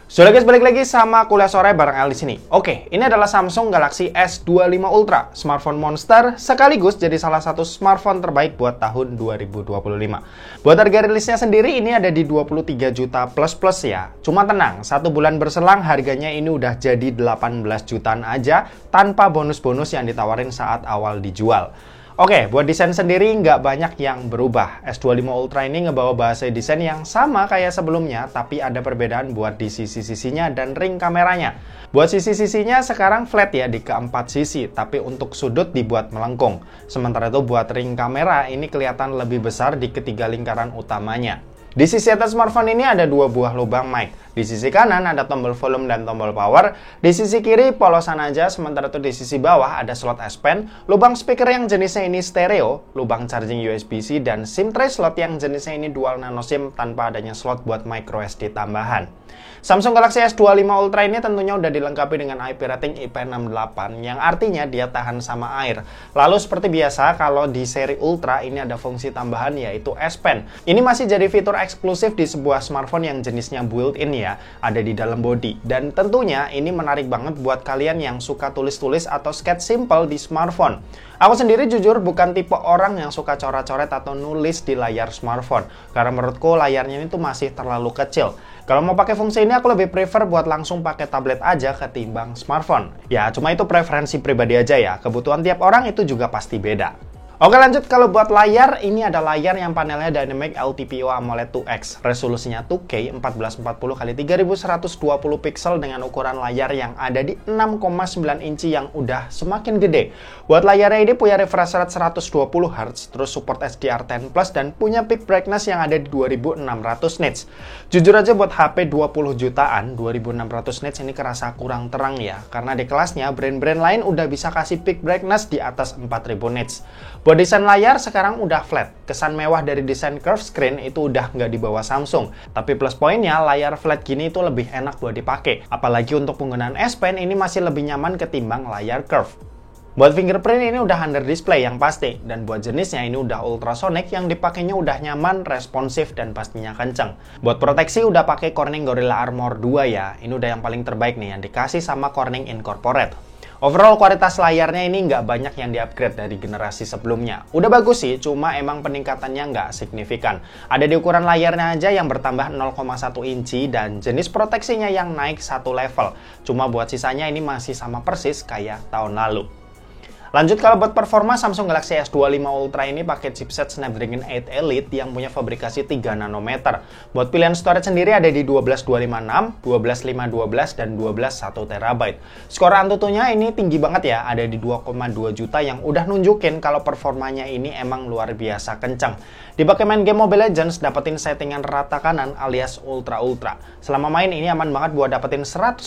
Sudah guys, balik lagi sama Kuliah Sore bareng El di sini. Oke, ini adalah Samsung Galaxy S25 Ultra, smartphone monster sekaligus jadi salah satu smartphone terbaik buat tahun 2025. Buat harga rilisnya sendiri ini ada di 23 juta plus ya. Cuma tenang, 1 bulan berselang harganya ini udah jadi 18 jutaan aja tanpa bonus-bonus yang ditawarin saat awal dijual. Oke, buat desain sendiri nggak banyak yang berubah. S25 Ultra ini ngebawa bahasa desain yang sama kayak sebelumnya, tapi ada perbedaan buat di sisi-sisinya dan ring kameranya. Buat sisi-sisinya sekarang flat ya di keempat sisi, tapi untuk sudut dibuat melengkung. Sementara itu buat ring kamera ini kelihatan lebih besar di ketiga lingkaran utamanya. Di sisi atas smartphone ini ada 2 buah lubang mic. Di sisi kanan ada tombol volume dan tombol power. Di sisi kiri polosan aja, sementara itu di sisi bawah ada slot S Pen, lubang speaker yang jenisnya ini stereo, lubang charging USB-C, dan SIM tray slot yang jenisnya ini dual nano SIM tanpa adanya slot buat micro SD tambahan. Samsung Galaxy S25 Ultra ini tentunya udah dilengkapi dengan IP rating IP68 yang artinya dia tahan sama air. Lalu seperti biasa kalau di seri Ultra ini ada fungsi tambahan yaitu S Pen. Ini masih jadi fitur eksklusif di sebuah smartphone yang jenisnya built-in ya, ada di dalam body. Dan tentunya ini menarik banget buat kalian yang suka tulis-tulis atau sketch simple di smartphone. Aku sendiri jujur bukan tipe orang yang suka coret-coret atau nulis di layar smartphone, karena menurutku layarnya itu masih terlalu kecil. Kalau mau pakai fungsi ini aku lebih prefer buat langsung pakai tablet aja ketimbang smartphone. Ya cuma itu preferensi pribadi aja ya, kebutuhan tiap orang itu juga pasti beda. Oke lanjut, kalau buat layar, ini ada layar yang panelnya Dynamic LTPO AMOLED 2X. Resolusinya 2K 1440x3120 pixel dengan ukuran layar yang ada di 6,9 inci yang udah semakin gede. Buat layarnya ini punya refresh rate 120Hz, terus support HDR10+, dan punya peak brightness yang ada di 2600 nits. Jujur aja buat HP 20 jutaan, 2600 nits ini kerasa kurang terang ya, karena di kelasnya brand-brand lain udah bisa kasih peak brightness di atas 4000 nits. Buat desain layar sekarang udah flat. Kesan mewah dari desain curved screen itu udah nggak dibawa Samsung. Tapi plus poinnya layar flat gini itu lebih enak buat dipakai. Apalagi untuk penggunaan S Pen ini masih lebih nyaman ketimbang layar curve. Buat fingerprint ini udah under display yang pasti. Dan buat jenisnya ini udah ultrasonic yang dipakainya udah nyaman, responsif, dan pastinya kenceng. Buat proteksi udah pakai Corning Gorilla Armor 2 ya. Ini udah yang paling terbaik nih yang dikasih sama Corning Incorporate. Overall kualitas layarnya ini nggak banyak yang di-upgrade dari generasi sebelumnya. Udah bagus sih, cuma emang peningkatannya nggak signifikan. Ada di ukuran layarnya aja yang bertambah 0,1 inci dan jenis proteksinya yang naik 1 level. Cuma buat sisanya ini masih sama persis kayak tahun lalu. Lanjut, kalau buat performa, Samsung Galaxy S25 Ultra ini pakai chipset Snapdragon 8 Elite yang punya fabrikasi 3 nanometer. Buat pilihan storage sendiri ada di 12256, 12512, dan 121TB. Skor Antutunya ini tinggi banget ya, ada di 2,2 juta yang udah nunjukin kalau performanya ini emang luar biasa kencang. Dipakai main game Mobile Legends, dapetin settingan rata kanan alias ultra-ultra. Selama main ini aman banget buat dapetin 120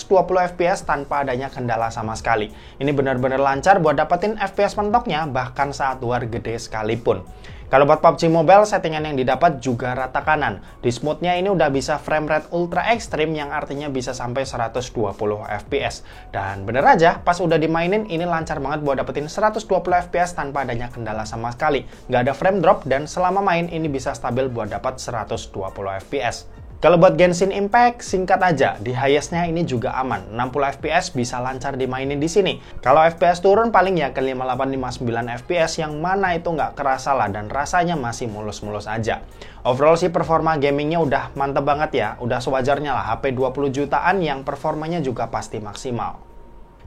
fps tanpa adanya kendala sama sekali. Ini benar-benar lancar buat dapetin FPS mentoknya bahkan saat war gede sekalipun. Kalau buat PUBG Mobile, settingan yang didapat juga rata kanan. Di smoothnya ini udah bisa frame rate ultra ekstrim yang artinya bisa sampai 120 fps. Dan bener aja, pas udah dimainin ini lancar banget buat dapetin 120 fps tanpa adanya kendala sama sekali. Nggak ada frame drop dan selama main ini bisa stabil buat dapat 120 fps. Kalau buat Genshin Impact, singkat aja, di highest-nya ini juga aman. 60 fps bisa lancar dimainin di sini. Kalau FPS turun paling ya ke 58-59 fps yang mana itu nggak kerasa lah dan rasanya masih mulus-mulus aja. Overall sih performa gamingnya udah mantep banget ya. Udah sewajarnya lah HP 20 jutaan yang performanya juga pasti maksimal.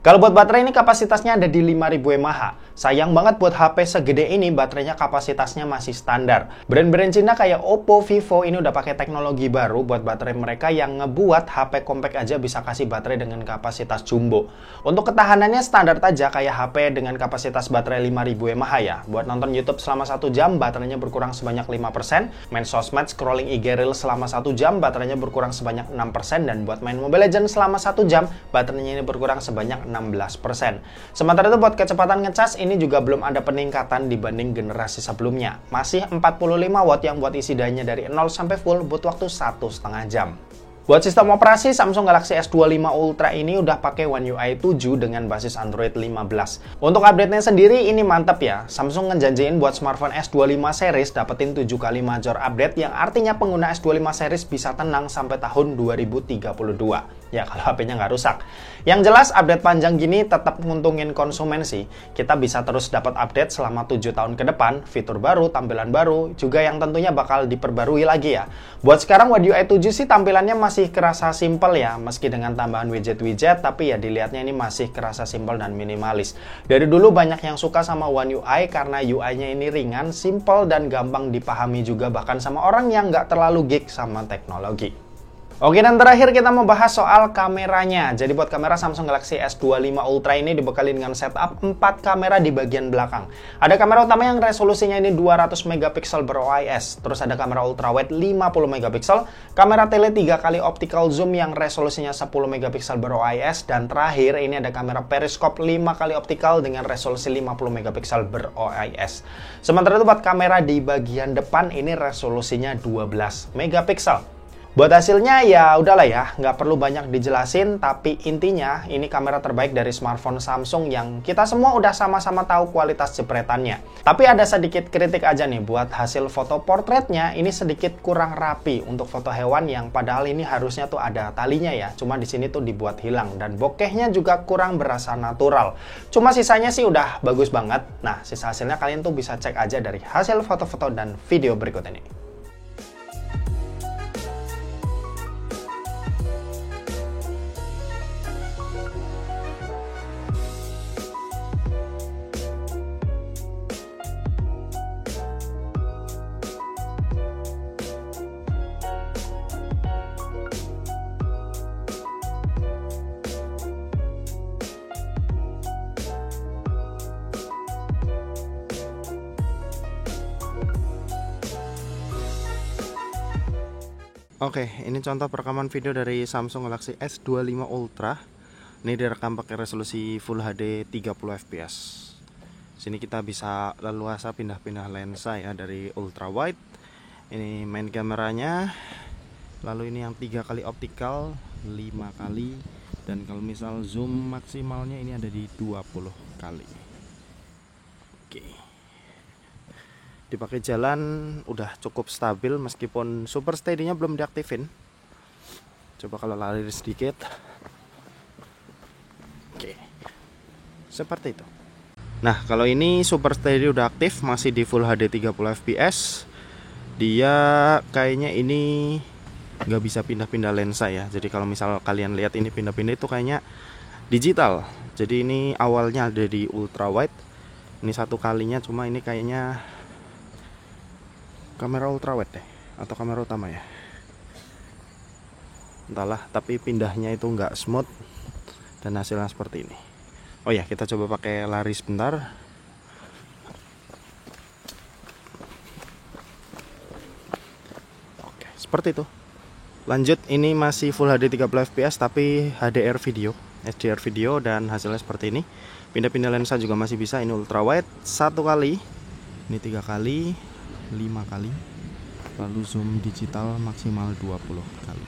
Kalau buat baterai ini kapasitasnya ada di 5000 mAh. Sayang banget buat HP segede ini baterainya kapasitasnya masih standar. Brand-brand Cina kayak Oppo, Vivo ini udah pakai teknologi baru buat baterai mereka yang ngebuat HP compact aja bisa kasih baterai dengan kapasitas jumbo. Untuk ketahanannya standar aja kayak HP dengan kapasitas baterai 5000 mAh ya. Buat nonton YouTube selama 1 jam baterainya berkurang sebanyak 5%, main sosmed scrolling IG Reels selama 1 jam baterainya berkurang sebanyak 6%, dan buat main Mobile Legends selama 1 jam baterainya ini berkurang sebanyak 16%. Sementara itu buat kecepatan ngecas ini juga belum ada peningkatan dibanding generasi sebelumnya. Masih 45 watt yang buat isi dayanya dari 0 sampai full butuh waktu 1,5 jam. Buat sistem operasi, Samsung Galaxy S25 Ultra ini udah pakai One UI 7 dengan basis Android 15. Untuk update-nya sendiri ini mantap ya. Samsung ngejanjiin buat smartphone S25 series dapetin 7 kali major update yang artinya pengguna S25 series bisa tenang sampai tahun 2032. Ya kalau HP-nya nggak rusak. Yang jelas update panjang gini tetap nguntungin konsumen sih. Kita bisa terus dapat update selama 7 tahun ke depan, fitur baru, tampilan baru, juga yang tentunya bakal diperbarui lagi ya. Buat sekarang One UI 7 sih tampilannya masih kerasa simple ya, meski dengan tambahan widget-widget, tapi ya dilihatnya ini masih kerasa simple dan minimalis. Dari dulu banyak yang suka sama One UI karena UI-nya ini ringan, simple, dan gampang dipahami juga bahkan sama orang yang nggak terlalu geek sama teknologi. Oke, dan terakhir kita mau bahas soal kameranya. Jadi buat kamera Samsung Galaxy S25 Ultra ini dibekali dengan setup 4 kamera di bagian belakang. Ada kamera utama yang resolusinya ini 200 megapiksel ber-OIS. Terus ada kamera ultrawide 50 megapiksel, kamera tele 3 kali optical zoom yang resolusinya 10 megapiksel ber-OIS, dan terakhir ini ada kamera periskop 5 kali optical dengan resolusi 50 megapiksel ber-OIS. Sementara itu buat kamera di bagian depan ini resolusinya 12 megapiksel. Buat hasilnya ya udahlah ya, nggak perlu banyak dijelasin, tapi intinya ini kamera terbaik dari smartphone Samsung yang kita semua udah sama-sama tahu kualitas jepretannya. Tapi ada sedikit kritik aja nih, buat hasil foto portretnya ini sedikit kurang rapi untuk foto hewan yang padahal ini harusnya tuh ada talinya ya, cuma di sini tuh dibuat hilang, dan bokehnya juga kurang berasa natural. Cuma sisanya sih udah bagus banget. Nah, sisa hasilnya kalian tuh bisa cek aja dari hasil foto-foto dan video berikut ini. Oke, ini contoh perekaman video dari Samsung Galaxy S25 Ultra. Ini direkam pakai resolusi Full HD 30 fps. Sini kita bisa leluasa pindah-pindah lensa ya, dari ultra wide. Ini main kameranya. Lalu ini yang 3 kali optical, 5 kali, dan kalau misal zoom maksimalnya ini ada di 20 kali. Oke. Dipakai jalan udah cukup stabil meskipun super steady-nya belum diaktifin. Coba kalau lari sedikit. Oke. Seperti itu. Nah, kalau ini super steady udah aktif, masih di Full HD 30 fps. Dia kayaknya ini nggak bisa pindah-pindah lensa ya. Jadi kalau misal kalian lihat ini pindah-pindah itu kayaknya digital. Jadi ini awalnya ada di ultra wide. Ini satu kalinya, cuma ini kayaknya kamera ultrawide deh, atau kamera utama ya, entahlah, tapi pindahnya itu nggak smooth dan hasilnya seperti ini. Oh ya, kita coba pakai lari sebentar. Oke, seperti itu. Lanjut, ini masih Full HD 30 fps tapi HDR video, HDR video, dan hasilnya seperti ini. Pindah-pindah lensa juga masih bisa. Ini ultrawide 1 kali, ini 3 kali, 5 kali, lalu zoom digital maksimal 20 kali.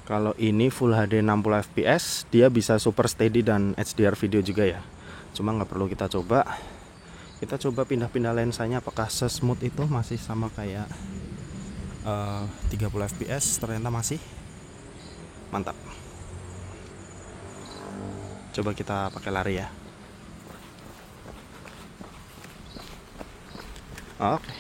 Kalau ini Full HD 60 fps, dia bisa super steady dan HDR video juga ya. Cuma nggak perlu kita coba. Kita coba pindah-pindah lensanya, apakah se-smooth itu, masih sama kayak 30 fps, ternyata masih mantap. Coba kita pakai lari ya. Oke.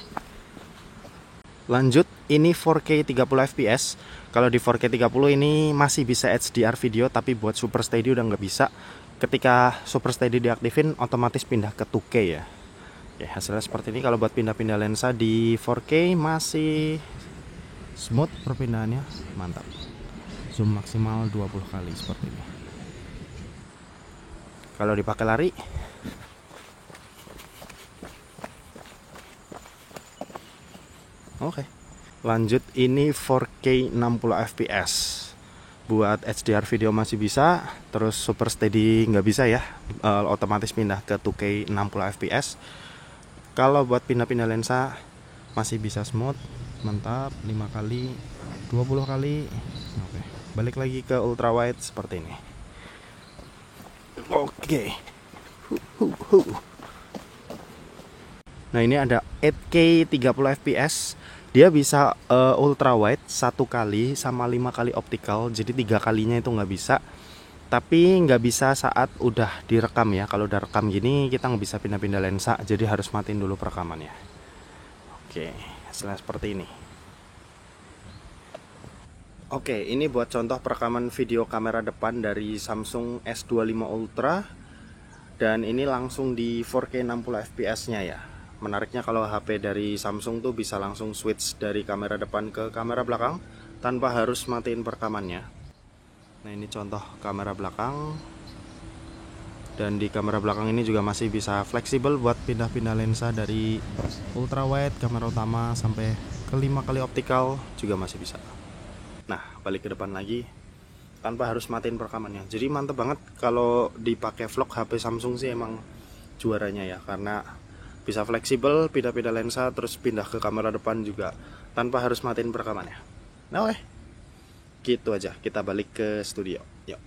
Lanjut, ini 4K 30 fps. Kalau di 4K 30 ini masih bisa HDR video, tapi buat super steady udah nggak bisa. Ketika super steady diaktifin, otomatis pindah ke 2K ya. Oke, hasilnya seperti ini. Kalau buat pindah-pindah lensa di 4K masih smooth perpindahannya, mantap. Zoom maksimal 20 kali seperti ini. Kalau dipakai lari, oke. Lanjut, ini 4K 60 fps. Buat HDR video masih bisa, terus super steady nggak bisa ya, otomatis pindah ke 2K 60 fps. Kalau buat pindah-pindah lensa masih bisa smooth, mantap. 5 kali, 20 kali. Oke, balik lagi ke ultrawide seperti ini. Oke. Nah, ini ada 8K 30 fps. Dia bisa ultra wide 1 kali sama 5 kali optical, jadi 3 kalinya itu nggak bisa. Tapi nggak bisa saat udah direkam ya. Kalau udah rekam gini kita nggak bisa pindah-pindah lensa, jadi harus matiin dulu perekamannya. Oke, hasilnya seperti ini. Oke, ini buat contoh perekaman video kamera depan dari Samsung S25 Ultra. Dan ini langsung di 4K 60 fps nya ya. Menariknya kalau HP dari Samsung tuh bisa langsung switch dari kamera depan ke kamera belakang tanpa harus matiin perekamannya. Nah, ini contoh kamera belakang. Dan di kamera belakang ini juga masih bisa fleksibel buat pindah-pindah lensa dari ultra wide, kamera utama, sampai ke 5 kali optical juga masih bisa. Nah, balik ke depan lagi tanpa harus matiin perekamannya. Jadi mantep banget kalau dipakai vlog. HP Samsung sih emang juaranya ya, karena bisa fleksibel, pindah-pindah lensa, terus pindah ke kamera depan juga tanpa harus matiin perekamannya. Nah, oke, gitu aja. Kita balik ke studio. Yuk.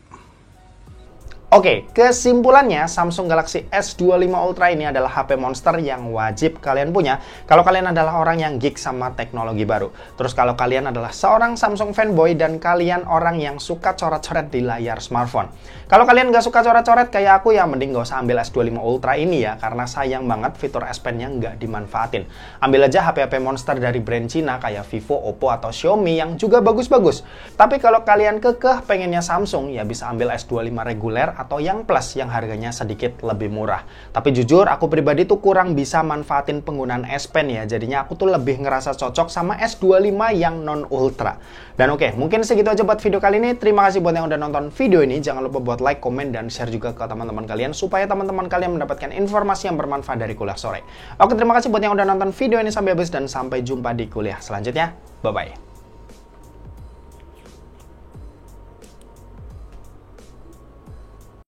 Oke, kesimpulannya Samsung Galaxy S25 Ultra ini adalah HP monster yang wajib kalian punya kalau kalian adalah orang yang geek sama teknologi baru. Terus kalau kalian adalah seorang Samsung fanboy dan kalian orang yang suka coret-coret di layar smartphone. Kalau kalian nggak suka coret-coret kayak aku ya mending nggak usah ambil S25 Ultra ini ya, karena sayang banget fitur S Pen-nya nggak dimanfaatin. Ambil aja HP-HP monster dari brand Cina kayak Vivo, Oppo, atau Xiaomi yang juga bagus-bagus. Tapi kalau kalian kekeh pengennya Samsung ya bisa ambil S25 reguler atau yang plus yang harganya sedikit lebih murah. Tapi jujur aku pribadi tuh kurang bisa manfaatin penggunaan S Pen ya, jadinya aku tuh lebih ngerasa cocok sama S25 yang non ultra. Dan oke, mungkin segitu aja buat video kali ini. Terima kasih buat yang udah nonton video ini. Jangan lupa buat like, komen, dan share juga ke teman-teman kalian supaya teman-teman kalian mendapatkan informasi yang bermanfaat dari kuliah sore. Oke, terima kasih buat yang udah nonton video ini sampai habis dan sampai jumpa di kuliah selanjutnya. Bye bye.